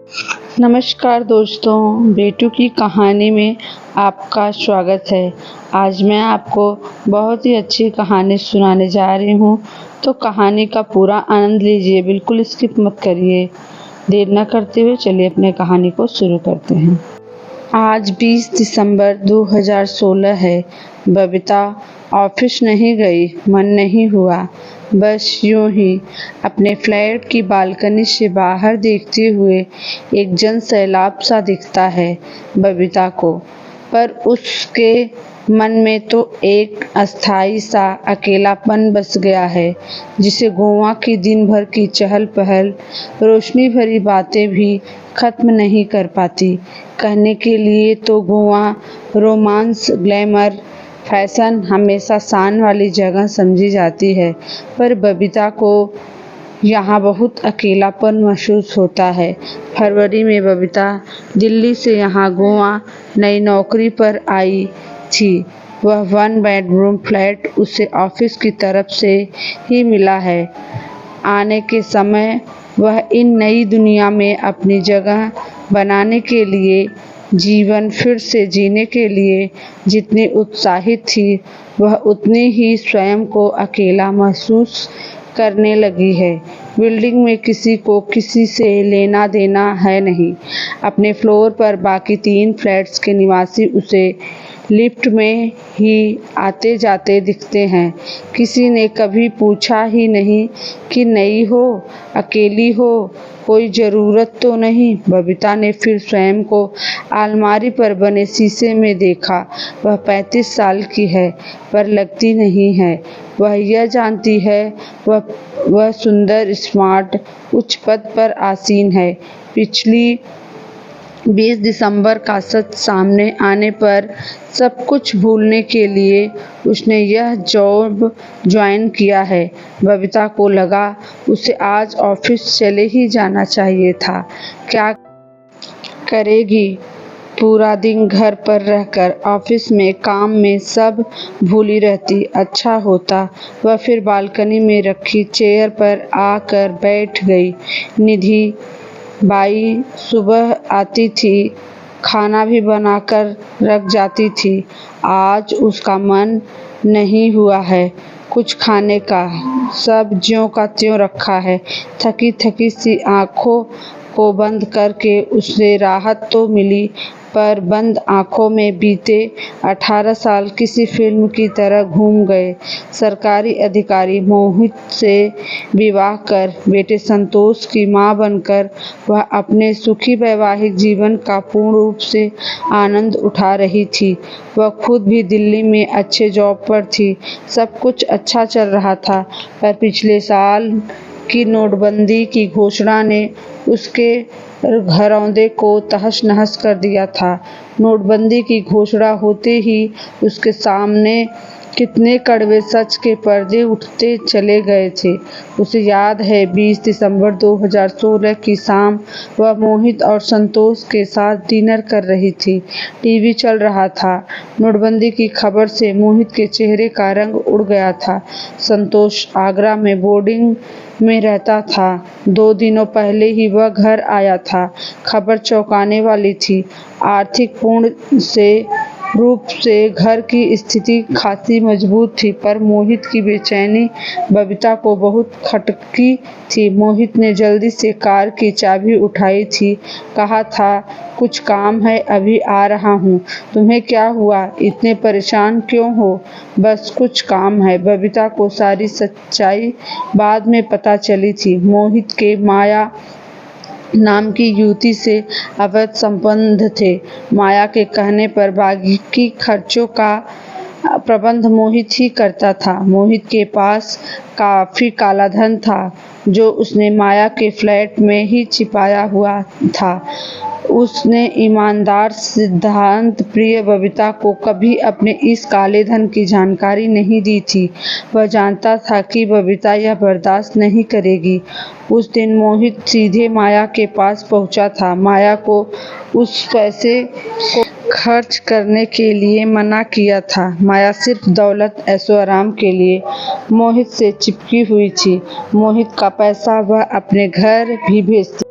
नमस्कार दोस्तों, बेटू की कहानी में आपका स्वागत है। आज मैं आपको बहुत ही अच्छी कहानी सुनाने जा रही हूँ, तो कहानी का पूरा आनंद लीजिए, बिल्कुल स्किप मत करिए। देर न करते हुए चलिए अपने कहानी को शुरू करते हैं। आज 20 दिसंबर 2016 है। बबीता ऑफिस नहीं गई, मन नहीं हुआ। बस यूं ही अपने फ्लैट की बालकनी से बाहर देखते हुए एक जन सैलाब सा दिखता है बबीता को, पर उसके मन में तो एक अस्थाई सा अकेलापन बस गया है, जिसे गोवा की दिन भर की चहल पहल, रोशनी भरी बातें भी खत्म नहीं कर पाती। कहने के लिए तो गोवा रोमांस, ग्लैमर, फैशन हमेशा शान वाली जगह समझी जाती है, पर बबीता को यहाँ बहुत अकेलापन महसूस होता है। फरवरी में बबीता दिल्ली से यहाँ गोवा नई नौकरी पर आई थी। वह 1 बेडरूम फ्लैट उसे ऑफिस की तरफ से ही मिला है। आने के समय वह इन नई दुनिया में अपनी जगह बनाने के लिए, जीवन फिर से जीने के लिए जितनी उत्साहित थी, वह उतनी ही स्वयं को अकेला महसूस करने लगी है। बिल्डिंग में किसी को किसी से लेना देना है नहीं। अपने फ्लोर पर बाकी 3 फ्लैट्स के निवासी उसे लिफ्ट में ही आते जाते दिखते हैं। किसी ने कभी पूछा ही नहीं कि नई हो, अकेली हो, कोई ज़रूरत तो नहीं। बबीता ने फिर स्वयं को अलमारी पर बने शीशे में देखा। वह 35 साल की है, पर लगती नहीं है। वह यह जानती है वह सुंदर, स्मार्ट, उच्च पद पर आसीन है। पिछली 20 दिसंबर का सच सामने आने पर सब कुछ भूलने के लिए उसने यह जॉब ज्वाइन किया है। बबीता को लगा उसे आज ऑफिस चले ही जाना चाहिए था। क्या करेगी? पूरा दिन घर पर रहकर ऑफिस में, काम में सब भूली रहती। अच्छा होता वह फिर बालकनी में रखी चेयर पर आकर बैठ गई। निधि बाई सुबह आती थी, खाना भी बनाकर रख जाती थी। आज उसका मन नहीं हुआ है कुछ खाने का, सब ज्यों का त्यों रखा है। थकी थकी सी आंखों को बंद करके उसे राहत तो मिली, पर बंद आंखों में बीते 18 साल किसी फिल्म की तरह घूम गए। सरकारी अधिकारी मोहित से विवाह कर बेटे संतोष की मां बनकर वह अपने सुखी वैवाहिक जीवन का पूर्ण रूप से आनंद उठा रही थी। वह खुद भी दिल्ली में अच्छे जॉब पर थी, सब कुछ अच्छा चल रहा था, पर पिछले साल की नोटबंदी की घोषणा ने उसके घरौंदे को तहस नहस कर दिया था। नोटबंदी की घोषणा होते ही उसके सामने कितने कड़वे सच के पर्दे उठते चले गए थे। उसे याद है 20 दिसंबर 2016 की शाम वह मोहित और संतोष के साथ डिनर कर रही थी। टीवी चल रहा था। नोटबंदी की खबर से मोहित के चेहरे का रंग उड़ गया था। संतोष आगरा में बोर्डिंग में रहता था। 2 दिनों पहले ही वह घर आया था। खबर चौंकाने वाली थी। आर्थिक पूर्ण से रूप से घर की स्थिति खासी मजबूत थी, पर मोहित की बेचैनी बबीता को बहुत खटकी थी। मोहित ने जल्दी से कार की चाबी उठाई थी। कहा था, कुछ काम है, अभी आ रहा हूँ। तुम्हें क्या हुआ? इतने परेशान क्यों हो? बस कुछ काम है। बबीता को सारी सच्चाई बाद में पता चली थी। मोहित के माया नाम की युवती से अवैध संबंध थे। माया के कहने पर बाकी खर्चों का प्रबंध मोहित ही करता था। मोहित के पास काफी काला धन था, जो उसने माया के फ्लैट में ही छिपाया हुआ था। उसने ईमानदार, सिद्धांत प्रिय बबीता को कभी अपने इस काले धन की जानकारी नहीं दी थी। वह जानता था कि बबीता यह बर्दाश्त नहीं करेगी। उस दिन मोहित सीधे माया के पास पहुंचा था। माया को उस पैसे को खर्च करने के लिए मना किया था। माया सिर्फ दौलत, ऐशो-आराम के लिए मोहित से चिपकी हुई थी। मोहित का पैसा वह अपने घर भी भेजती।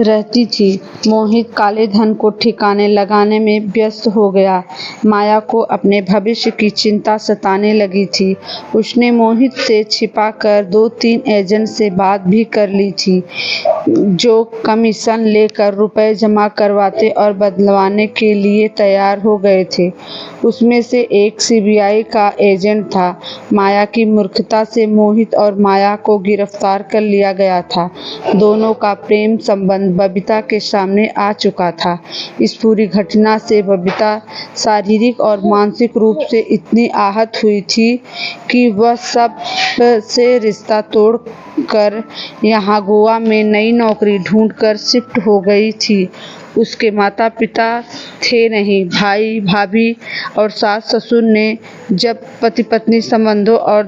रहती थी। मोहित काले धन को ठिकाने लगाने में व्यस्त हो गया। माया को अपने भविष्य की चिंता सताने लगी थी। उसने मोहित से छिपाकर 2-3 एजेंट से बात भी कर ली थी, जो कमीशन लेकर रुपए जमा करवाते और बदलवाने के लिए तैयार हो गए थे। उसमें से एक सीबीआई का एजेंट था। माया की मूर्खता से मोहित और माया को गिरफ्तार कर लिया गया था। दोनों का प्रेम संबंध बबीता के सामने आ चुका था। इस पूरी घटना से बबीता शारीरिक और मानसिक रूप से इतनी आहत हुई थी कि वह सब से रिश्ता तोड़कर यहाँ गोवा में नई नौकरी ढूंढकर शिफ्ट हो गई थी। उसके माता पिता थे नहीं। भाई भाभी और सास ससुर ने जब पति पत्नी संबंधों और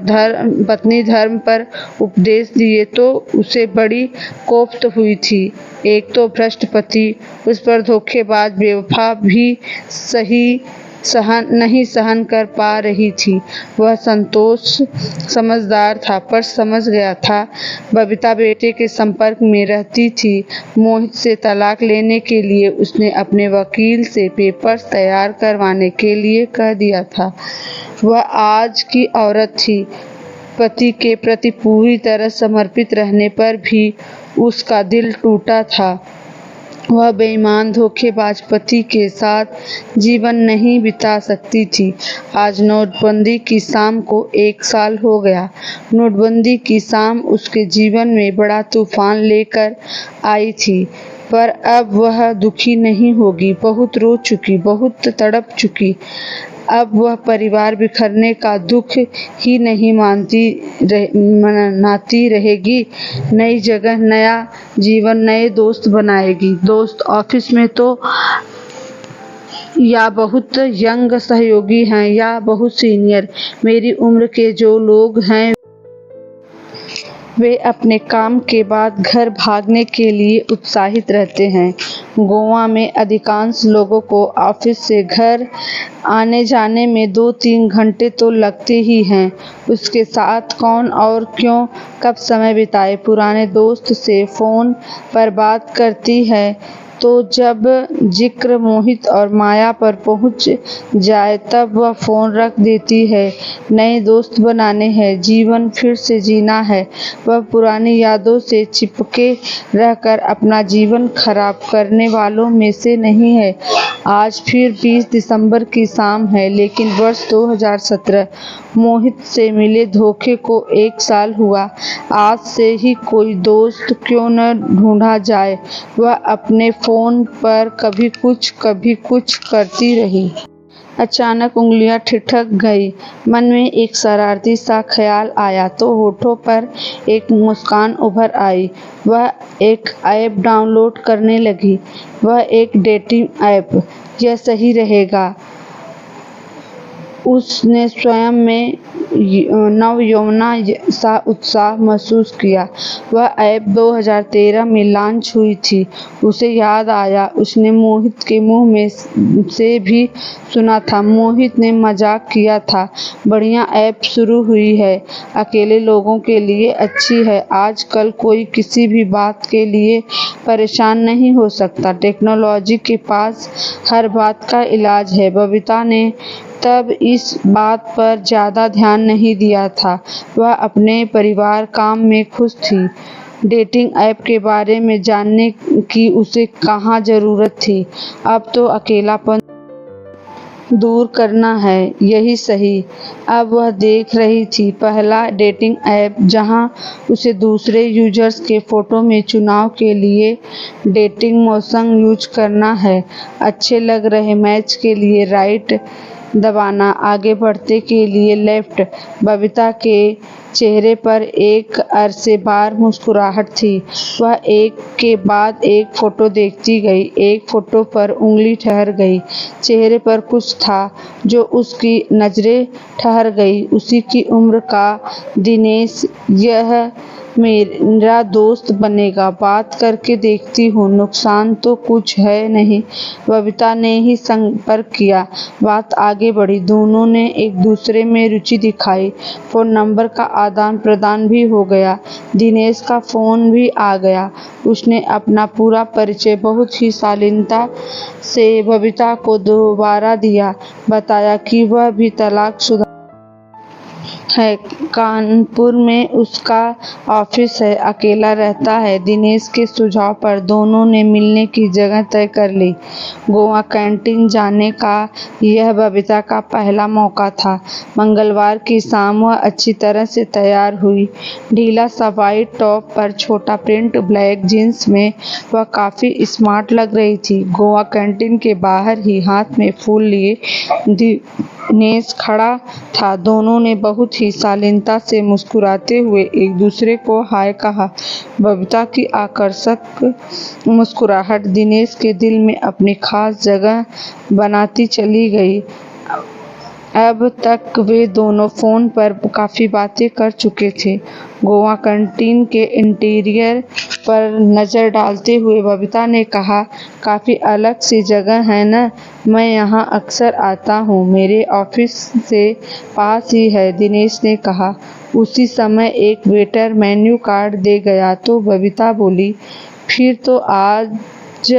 पत्नी धर्म पर उपदेश दिए तो उसे बड़ी कोफ्त हुई थी। एक तो भ्रष्ट पति, उस पर धोखेबाज बेवफा भी नहीं सहन कर पा रही थी। वह संतोष समझदार था, पर समझ गया था बबीता बेटे के संपर्क में रहती थी। मोहित से तलाक लेने के लिए उसने अपने वकील से पेपर्स तैयार करवाने के लिए कह दिया था। वह आज की औरत थी। पति के प्रति पूरी तरह समर्पित रहने पर भी उसका दिल टूटा था। वह बेईमान धोखेबाज पति के साथ जीवन नहीं बिता सकती थी। आज नोटबंदी की शाम को 1 साल हो गया। नोटबंदी की शाम उसके जीवन में बड़ा तूफान लेकर आई थी, पर अब वह दुखी नहीं होगी। बहुत रो चुकी, बहुत तड़प चुकी। अब वह परिवार बिखरने का दुख ही नहीं मनाती रहेगी। नई जगह, नया जीवन, नए दोस्त बनाएगी। दोस्त ऑफिस में तो या बहुत यंग सहयोगी हैं या बहुत सीनियर। मेरी उम्र के जो लोग हैं वे अपने काम के बाद घर भागने के लिए उत्साहित रहते हैं। गोवा में अधिकांश लोगों को ऑफिस से घर आने जाने में 2-3 घंटे तो लगते ही हैं। उसके साथ कौन और क्यों कब समय बिताए। पुराने दोस्त से फ़ोन पर बात करती है तो जब जिक्र मोहित और माया पर पहुंच जाए तब वह फ़ोन रख देती है। नए दोस्त बनाने हैं, जीवन फिर से जीना है। वह पुरानी यादों से चिपके रहकर अपना जीवन खराब करने वालों में से नहीं है। आज फिर 20 दिसंबर की शाम है, लेकिन वर्ष 2017। मोहित से मिले धोखे को 1 साल हुआ। आज से ही कोई दोस्त क्यों न ढूंढा जाए। वह अपने फ़ोन पर कभी कुछ करती रही। अचानक उंगलियां ठिठक गई। मन में एक शरारती सा ख्याल आया तो होठों पर एक मुस्कान उभर आई। वह एक ऐप डाउनलोड करने लगी। वह एक डेटिंग ऐप। यह सही रहेगा। उसने स्वयं में नवयौवना सा उत्साह महसूस किया। वह ऐप 2013 में लॉन्च हुई थी। उसे याद आया, उसने मोहित के मुंह में से भी सुना था। मोहित ने मजाक किया था, बढ़िया ऐप शुरू हुई है, अकेले लोगों के लिए अच्छी है। आजकल कोई किसी भी बात के लिए परेशान नहीं हो सकता। टेक्नोलॉजी के पास हर बात का इलाज है। बबीता ने तब इस बात पर ज़्यादा ध्यान नहीं दिया था। वह अपने परिवार काम में खुश थी। डेटिंग ऐप के बारे में जानने की उसे कहाँ ज़रूरत थी। अब तो अकेलापन दूर करना है, यही सही। अब वह देख रही थी पहला डेटिंग ऐप जहां उसे दूसरे यूजर्स के फ़ोटो में चुनाव के लिए डेटिंग मोशन यूज करना है। अच्छे लग रहे मैच के लिए राइट दबाना, आगे बढ़ते के लिए लेफ्ट। बबीता के चेहरे पर एक अरसे बार मुस्कुराहट थी। वह एक के बाद एक फ़ोटो देखती गई। एक फ़ोटो पर उंगली ठहर गई। चेहरे पर कुछ था जो उसकी नज़रें ठहर गई। उसी की उम्र का दिनेश। यह मेरा दोस्त बनेगा, बात करके देखती हूँ, नुकसान तो कुछ है नहीं। बबीता ने ही संपर्क किया। बात आगे बढ़ी। दोनों ने एक दूसरे में रुचि दिखाई। फ़ोन नंबर का आदान प्रदान भी हो गया। दिनेश का फ़ोन भी आ गया। उसने अपना पूरा परिचय बहुत ही शालीनता से बबीता को दोबारा दिया, बताया कि वह भी तलाकशुदा है, कानपुर में उसका ऑफिस है, अकेला रहता है। दिनेश के सुझाव पर दोनों ने मिलने की जगह तय कर ली। गोवा कैंटीन जाने का यह बबीता का पहला मौका था। मंगलवार की शाम वह अच्छी तरह से तैयार हुई। ढीला सा व्हाइट टॉप पर छोटा प्रिंट ब्लैक जींस में वह काफ़ी स्मार्ट लग रही थी। गोवा कैंटीन के बाहर ही हाथ में फूल लिए दिनेश खड़ा था। दोनों ने बहुत ही शालीनता से मुस्कुराते हुए एक दूसरे को हाय कहा। बबीता की आकर्षक मुस्कुराहट दिनेश के दिल में अपनी खास जगह बनाती चली गई। अब तक वे दोनों फ़ोन पर काफ़ी बातें कर चुके थे। गोवा कैंटीन के इंटीरियर पर नज़र डालते हुए बबीता ने कहा, काफ़ी अलग सी जगह है न? मैं यहाँ अक्सर आता हूँ, मेरे ऑफिस से पास ही है, दिनेश ने कहा। उसी समय एक वेटर मेन्यू कार्ड दे गया तो बबीता बोली, फिर तो आज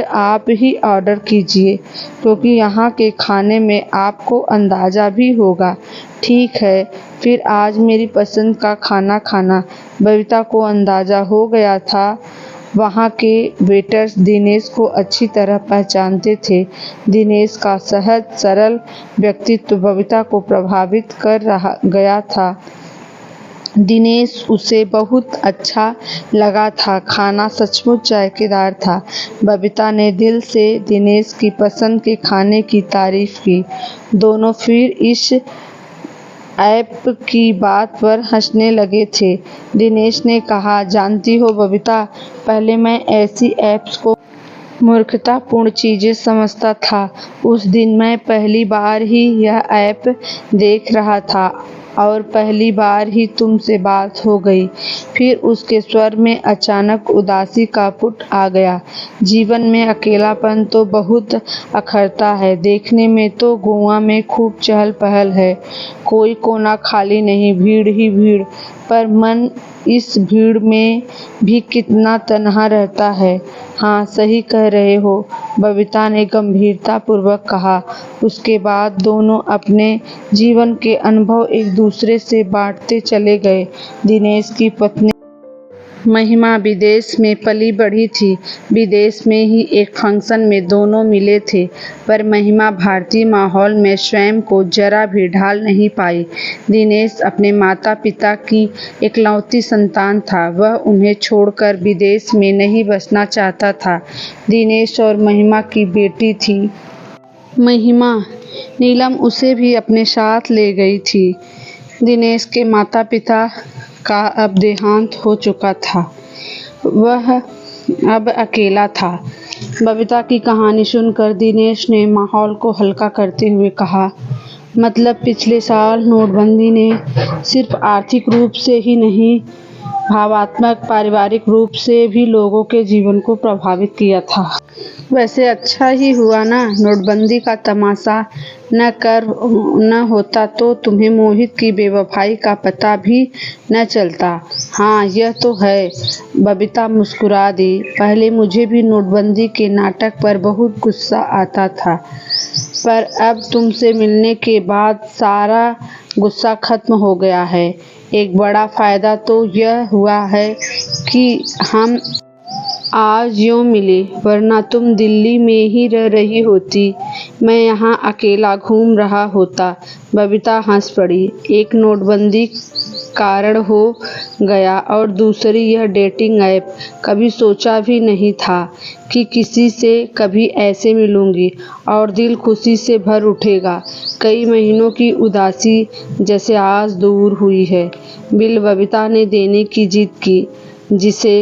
आप ही ऑर्डर कीजिए, क्योंकि यहाँ के खाने में आपको अंदाज़ा भी होगा। ठीक है, फिर आज मेरी पसंद का खाना खाना। बबीता को अंदाज़ा हो गया था। वहाँ के वेटर्स दिनेश को अच्छी तरह पहचानते थे। दिनेश का सहज सरल व्यक्तित्व बबीता को प्रभावित कर गया था। दिनेश उसे बहुत अच्छा लगा था। खाना सचमुच जायकेदार था। बबीता ने दिल से दिनेश की पसंद के खाने की तारीफ की। दोनों फिर इस ऐप की बात पर हंसने लगे थे। दिनेश ने कहा, जानती हो बबीता, पहले मैं ऐसी ऐप्स को मूर्खतापूर्ण चीज़ें समझता था। उस दिन मैं पहली बार ही यह ऐप देख रहा था और पहली बार ही तुमसे बात हो गई। फिर उसके स्वर में अचानक उदासी का पुट आ गया। जीवन में अकेलापन तो बहुत अखरता है। देखने में तो गोवा में खूब चहल पहल है, कोई कोना खाली नहीं, भीड़ ही भीड़, पर मन इस भीड़ में भी कितना तन्हा रहता है। हाँ, सही कह रहे हो, बबीता ने गंभीरतापूर्वक कहा। उसके बाद दोनों अपने जीवन के अनुभव एक दूसरे से बांटते चले गए। दिनेश की पत्नी महिमा विदेश में पली बढ़ी थी। विदेश में ही एक फंक्शन में दोनों मिले थे, पर महिमा भारतीय माहौल में स्वयं को जरा भी ढाल नहीं पाई। दिनेश अपने माता पिता की इकलौती संतान था। वह उन्हें छोड़कर विदेश में नहीं बसना चाहता था। दिनेश और महिमा की बेटी थी महिमा, नीलम, उसे भी अपने साथ ले गई थी। दिनेश के माता पिता का अब देहांत हो चुका था। वह अब अकेला था। बबीता की कहानी सुनकर दिनेश ने माहौल को हल्का करते हुए कहा, मतलब पिछले साल नोटबंदी ने सिर्फ आर्थिक रूप से ही नहीं, भावात्मक पारिवारिक रूप से भी लोगों के जीवन को प्रभावित किया था। वैसे अच्छा ही हुआ ना, नोटबंदी का तमाशा न होता तो तुम्हें मोहित की बेवफाई का पता भी न चलता। हाँ, यह तो है, बबीता मुस्कुरा दी। पहले मुझे भी नोटबंदी के नाटक पर बहुत गुस्सा आता था, पर अब तुमसे मिलने के बाद सारा गुस्सा खत्म हो गया है। एक बड़ा फ़ायदा तो यह हुआ है कि हम आज यूँ मिले, वरना तुम दिल्ली में ही रह रही होती, मैं यहाँ अकेला घूम रहा होता। बबीता हंस पड़ी। एक नोटबंदी कारण हो गया और दूसरी यह डेटिंग ऐप। कभी सोचा भी नहीं था कि किसी से कभी ऐसे मिलूंगी और दिल खुशी से भर उठेगा। कई महीनों की उदासी जैसे आज दूर हुई है। बिल बबीता ने देने की जिद की, जिसे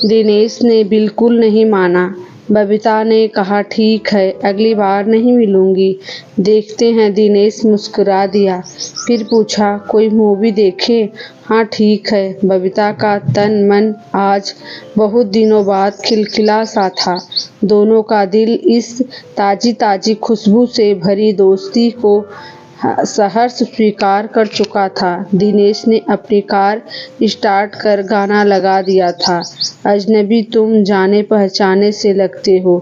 दिनेश ने बिल्कुल नहीं माना। बबीता ने कहा, ठीक है, अगली बार नहीं मिलूंगी, देखते हैं। दिनेश मुस्कुरा दिया, फिर पूछा, कोई मूवी देखें? हाँ ठीक है। बबीता का तन मन आज बहुत दिनों बाद खिलखिला सा था। दोनों का दिल इस ताज़ी ताज़ी खुशबू से भरी दोस्ती को सहर्ष स्वीकार कर चुका था। दिनेश ने अपनी कार स्टार्ट कर गाना लगा दिया था। अजनबी तुम जाने पहचाने से लगते हो।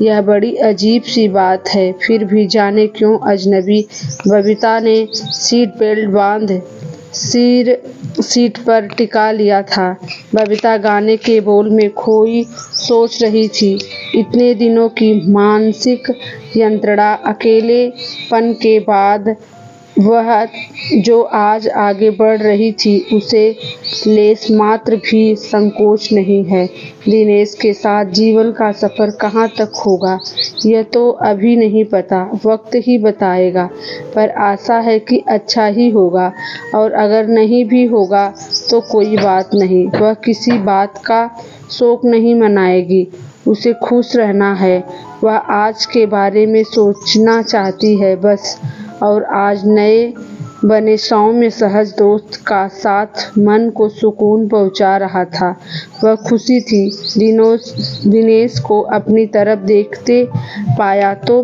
यह बड़ी अजीब सी बात है, फिर भी जाने क्यों अजनबी। बबीता ने सीट बेल्ट बांध सिर सीट पर टिका लिया था। बबीता गाने के बोल में खोई सोच रही थी। इतने दिनों की मानसिक यंत्रणा, अकेलेपन के बाद वह जो आज आगे बढ़ रही थी, उसे लेश मात्र भी संकोच नहीं है। दिनेश के साथ जीवन का सफ़र कहाँ तक होगा, यह तो अभी नहीं पता, वक्त ही बताएगा। पर आशा है कि अच्छा ही होगा, और अगर नहीं भी होगा तो कोई बात नहीं। वह किसी बात का शोक नहीं मनाएगी, उसे खुश रहना है। वह आज के बारे में सोचना चाहती है बस। और आज नए बने सौम्य सहज दोस्त का साथ मन को सुकून पहुंचा रहा था। वह खुशी थी। दिनेश को अपनी तरफ देखते पाया तो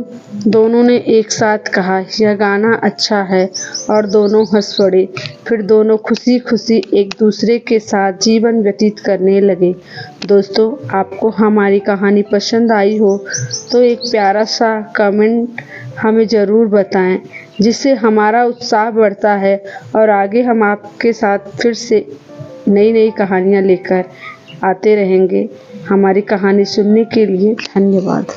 दोनों ने एक साथ कहा, यह गाना अच्छा है, और दोनों हंस पड़े। फिर दोनों खुशी खुशी एक दूसरे के साथ जीवन व्यतीत करने लगे। दोस्तों, आपको हमारी कहानी पसंद आई हो तो एक प्यारा सा कमेंट हमें ज़रूर बताएं, जिससे हमारा उत्साह बढ़ता है और आगे हम आपके साथ फिर से नई नई कहानियाँ लेकर आते रहेंगे। हमारी कहानी सुनने के लिए धन्यवाद।